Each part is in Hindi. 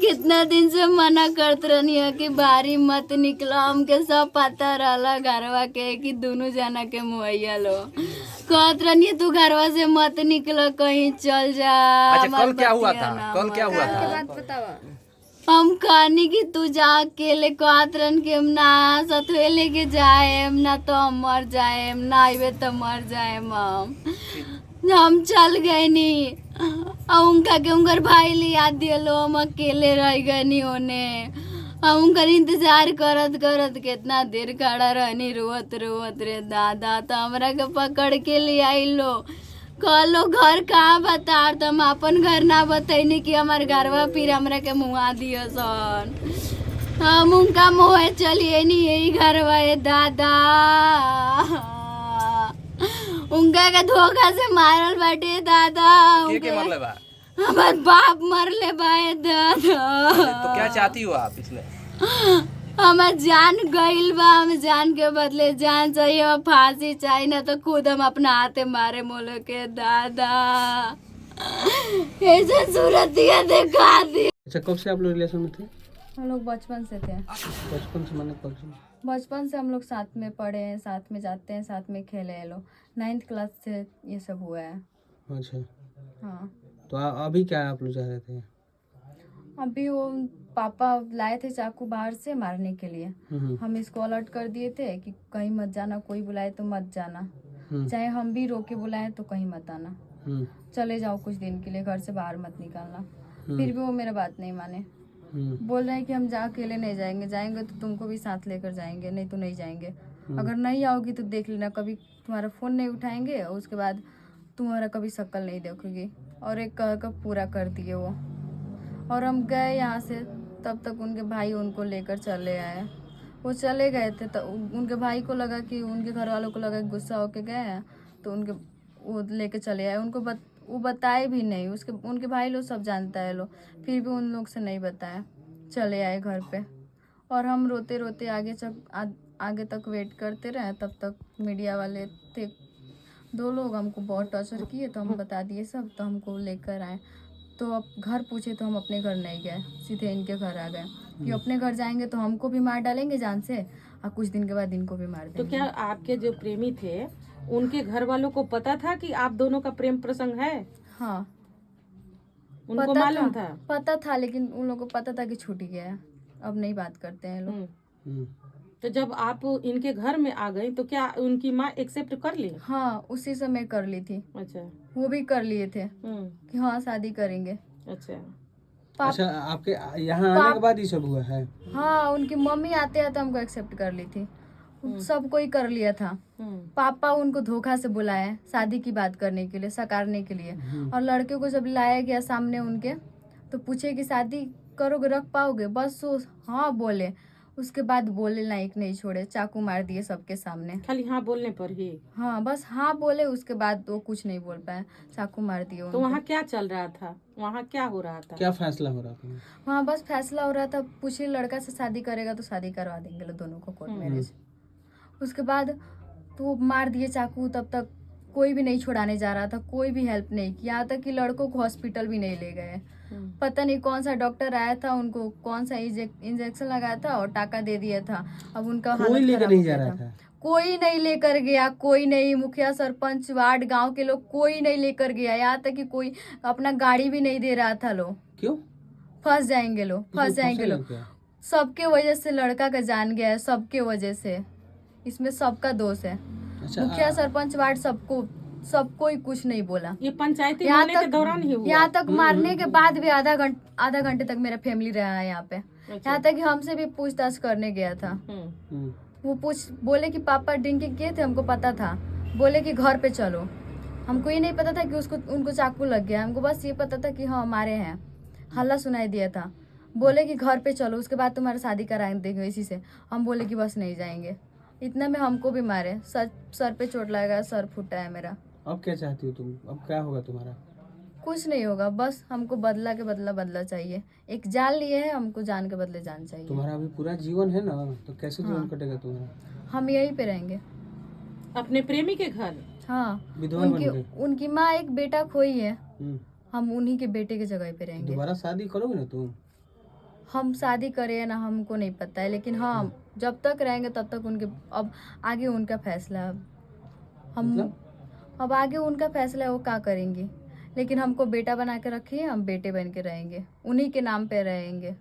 कितना दिन से मना करत रहनी है कि बाहरी मत निकलो, हमके सब पता रहला घरवा के कि दोनों जना के मुहैया लो। कहत रहनी है तू घरवा से मत निकलो, कहीं चल जा। अच्छा कल क्या हुआ था? कल क्या हुआ था? हम कहनी कि तू जा अकेले, कहत रहन कि हम ना सतुए लेके जाए, ना तो हम मर जाए, ना आइबे तो मर जाए। हम चल गए नी और उनका के उनकर भाई लिया दिलो, हम अकेले रह गए नी होने। हम उनकर इंतजार करत करत कितना देर खड़ा रहनी, रोवत रोवत रे दादा। तो हमरा के पकड़ के ले आई लो, कहलो घर कहाँ बता, तो हम अपन घर ना बतैनी कि हमार घरवा फिर हमरा के मुआ दियो सन। हम उनका मुँह चलिए नी यही घरवा है दादा। उनका के धोखा से मारल बाटे दादा। के मरले बा? हमार बाप मरले बाए दादा। तो क्या चाहती हो आप इसमें? हमार जान गइल बा, हम जान के बदले जान चाहिए, हम फांसी चाहिए, ना तो खुद हम अपना हाथे मारे मोलो के दादा। ऐसा सूरत देखा दी। अच्छा कब से आप लोग रिलेशन में थे? हम लोग बचपन से थे। बचपन से माने कब से? बचपन से हम लोग साथ में पढ़े हैं, साथ में जाते हैं, साथ में खेले हैं लोग। 9th क्लास से ये सब हुआ है। अच्छा हाँ। तो अभी क्या आप लोग चाह रहे थे? अभी वो पापा लाए थे चाकू बाहर से मारने के लिए। हम इसको अलर्ट कर दिए थे कि कहीं मत जाना, कोई बुलाए तो मत जाना, चाहे हम भी रोके बुलाए तो कहीं मत आना, चले जाओ कुछ दिन के लिए, घर से बाहर मत निकलना। फिर भी वो मेरा बात नहीं माने। बोल रहे हैं कि हम जा अकेले नहीं जाएंगे, जाएंगे तो तुमको भी साथ लेकर जाएंगे, नहीं तो नहीं जाएंगे। अगर नहीं आओगी तो देख लेना, कभी तुम्हारा फोन नहीं उठाएंगे और उसके बाद तुम्हारा कभी शक्ल नहीं देखोगी। और एक कह कर पूरा कर दिए वो। और हम गए यहाँ से, तब तक उनके भाई उनको लेकर चले आए। वो चले गए थे तो उनके भाई को लगा कि, उनके घर वालों को लगा कि गुस्सा होके गए हैं, तो उनके वो लेके चले आए। उनको वो बताए भी नहीं, उनके भाई लोग सब जानता है लोग, फिर भी उन लोग से नहीं बताया, चले आए घर पे। और हम रोते रोते आगे तक वेट करते रहे। तब तक मीडिया वाले थे 2 लोग, हमको बहुत टॉर्चर किए, तो हम बता दिए सब, तो हमको लेकर आए। तो अब घर पूछे तो हम अपने घर नहीं गए, सीधे इनके घर आ गए कि अपने घर जाएंगे तो हमको भी मार डालेंगे जान से, और कुछ दिन के बाद इनको भी मार देंगे। तो क्या आपके जो प्रेमी थे उनके घर वालों को पता था कि आप दोनों का प्रेम प्रसंग है? हाँ उनको मालूम था? पता था, लेकिन उन लोगों को पता था कि छूट गया है, अब नहीं बात करते हैं लोग। तो जब आप इनके घर में आ गई तो क्या उनकी माँ एक्सेप्ट कर ली? हाँ उसी समय कर ली थी। अच्छा। वो भी कर लिए थे कि हाँ शादी करेंगे। अच्छा। अच्छा आपके यहाँ आने के बाद ये सब हुआ है? हाँ उनकी मम्मी आते आते हमको एक्सेप्ट कर ली थी, सब कोई कर लिया था। पापा उनको धोखा से बुलाए शादी की बात करने के लिए, सकारने के लिए। और लड़के को जब लाया गया सामने उनके, तो पूछे कि शादी करोगे, रख पाओगे? बस वो हाँ बोले, उसके बाद बोले लायक नहीं छोड़े, चाकू मार दिए सबके सामने। खाली हाँ बोलने पर ही? हाँ बस हाँ बोले, उसके बाद वो कुछ नहीं बोल पाए, चाकू मार दिए। तो वहाँ क्या चल रहा था? वहाँ क्या हो रहा था? क्या फैसला हो रहा था वहाँ? बस फैसला हो रहा था, पूछिए लड़का से शादी करेगा तो शादी करवा देंगे लोग दोनों को, कोर्ट मैरिज। उसके बाद तो वो मार दिए चाकू। तब तक कोई भी नहीं छुड़ाने जा रहा था, कोई भी हेल्प नहीं किया, यहाँ तक कि लड़कों को हॉस्पिटल भी नहीं ले गए। पता नहीं कौन सा डॉक्टर आया था, उनको कौन सा इंजेक्शन लगाया था और टाका दे दिया था। अब उनका कोई लेकर नहीं जा रहा था? कोई नहीं लेकर गया, कोई नहीं। मुखिया, सरपंच, वार्ड, गांव के लोग कोई नहीं लेकर गया। यहाँ तक कि कोई अपना गाड़ी भी नहीं दे रहा था। लोग क्यों? फंस जाएंगे लोग, फंस जाएंगे लोग। सबके वजह से लड़का का जान गया है, सबके वजह से। इसमें सबका दोष है। अच्छा, मुखिया, सरपंच, वार्ड, सबको ही कुछ नहीं बोला। ये पंचायती होने के दौरान ही हुआ? यहाँ तक मारने के बाद भी आधा घंटे तक मेरा फैमिली रहा है यहाँ पे। यहाँ तक कि हमसे भी पूछताछ करने गया था। वो बोले कि पापा ड्रिंकिंग किए थे, हमको पता था। बोले कि घर पे चलो। हमको ये नहीं पता था कि उनको चाकू लग गया, हमको बस ये पता था कि हाँ हमारे हैं, हल्ला सुनाई दिया था। बोले कि घर पे चलो, उसके बाद तुम्हारा शादी करा देंगे इसी से। हम बोले कि बस नहीं जाएंगे। इतना में हमको भी मारे, सर पे चोट लगा, सर फूटा है मेरा। अब क्या चाहती हो तुम? अब क्या होगा तुम्हारा? कुछ नहीं होगा, बस हमको बदला के बदला चाहिए। एक जान लिए है, हमको जान के बदले जान चाहिए। तुम्हारा अभी पूरा जीवन है ना, तो कैसे जीवन कटेगा तुम्हारा? हम यहीं पे रहेंगे, अपने प्रेमी के घर। हाँ उनकी माँ एक बेटा खोई है, हम उन्हीं के बेटे के जगह पे रहेंगे। दोबारा शादी करोगे ना तुम? हम शादी करें या ना हमको नहीं पता है, लेकिन हाँ जब तक रहेंगे तब तक उनके, अब आगे उनका फैसला है। हम मतलब? अब आगे उनका फैसला है, वो क्या करेंगे, लेकिन हमको बेटा बना के रखिए, हम बेटे बन के रहेंगे, उन्हीं के नाम पे रहेंगे।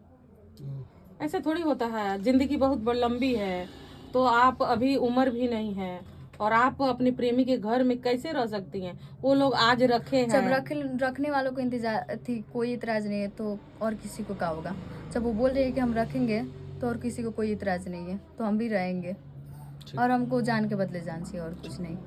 ऐसा थोड़ी होता है, जिंदगी बहुत लंबी है, तो आप अभी उम्र भी नहीं है और आप अपने प्रेमी के घर में कैसे रह सकती हैं? वो लोग आज रखे जब हैं। रखने वालों को इंतजार थी, कोई इतराज नहीं है, तो और किसी को क्या होगा? जब वो बोल रही है कि हम रखेंगे तो और किसी को कोई इतराज नहीं है, तो हम भी रहेंगे। और हमको जान के बदले जान चाहिए, और कुछ नहीं।